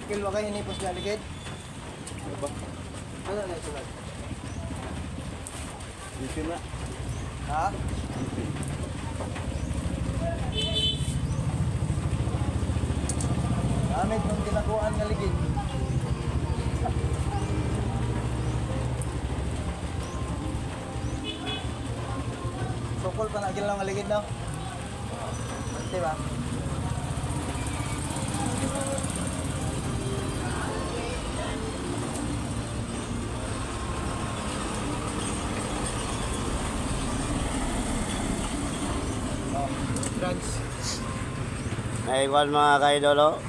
Kilwa kayo hinipos na ligid. Ano ba? Ano na isulat? Dito na. Ha? Gamit ng ginakuan nga ligid. Sukol pa na gila nga ligid no? Diba? Oh, trans. Naiwan mga kaidolo.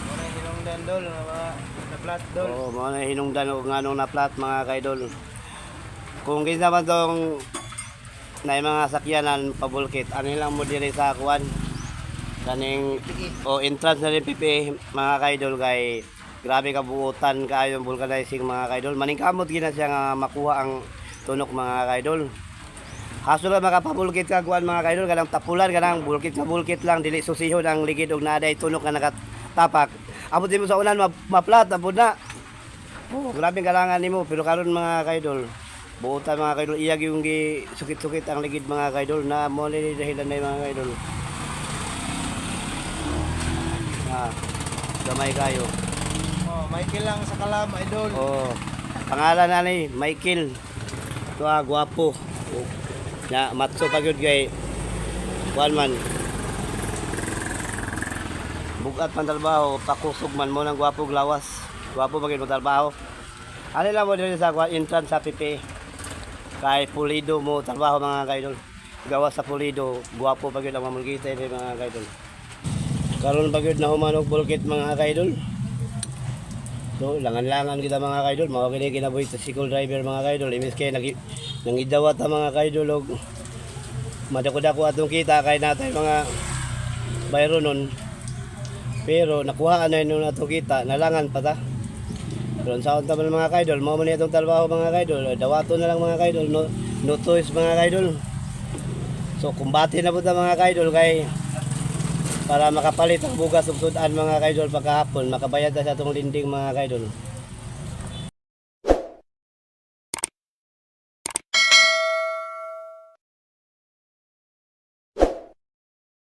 Muna yung dandol, mga na-flat dol. Oo, mga hinungdan o nga nung na-flat mga kaidol. Kung gis naman tong na mga sakyanan pabulkit, ano lang mo diri sa kuwan? Kaning o entrance na rin pipi mga kaidol kay grabe kabuutan kayo yung vulcanizing mga kaidol. Maningkamot gina siya nga makuha ang tunok mga kaidol. Haso lang makapabulkit ka kuwan mga kaidol, kanang tapulan kanang bulkit ka bulkit lang dili susihon ang ligid og naday tunok nga nakatapak. Abot din mo sa unan maplat abot na. Oh, grabe kalangan nimo pero karon mga kaidol buutan mga kaidol iyag yung sukit-sukit ang ligid mga kaidol na mo ni dahilan na mga kaidol. Ah, gamay kayo. Oh, Michael lang sa kalam, idol. Oh, pangalan na ni Michael. Ito gwapo. Oh, na matso pa gyud kay kuan man. Bugat man trabaho, pakusog man mo ng gwapo glawas. Gwapo pa gyud mo trabaho. Ano lang mo dito sa kuan entrance sa PP. Kay pulido mo trabaho mga kaidol. Gawas sa pulido, gwapo pa gyud ang mamulkita ni mga kaidol. Karon pa gyud na humanog bulkit mga kaidol. So, langan-langan kita mga kaidol, mao kini kinabuhi sa sikol driver mga kaidol. Imbes kay nangidawat ang mga kaidol og madako-dako atong kita kay natay mga bayro nun. Pero nakuha na yun atong kita, nalangan pa ta. Pero sa unta man mga kaidol, mao man itong trabaho mga kaidol. Dawato na lang mga kaidol, no choice mga kaidol. So, kumbati na po ta mga kaidol kay para makapalit ang bugas ug sudan mga kaidol pagkahapon makabayad na sa atong linding mga kaidol.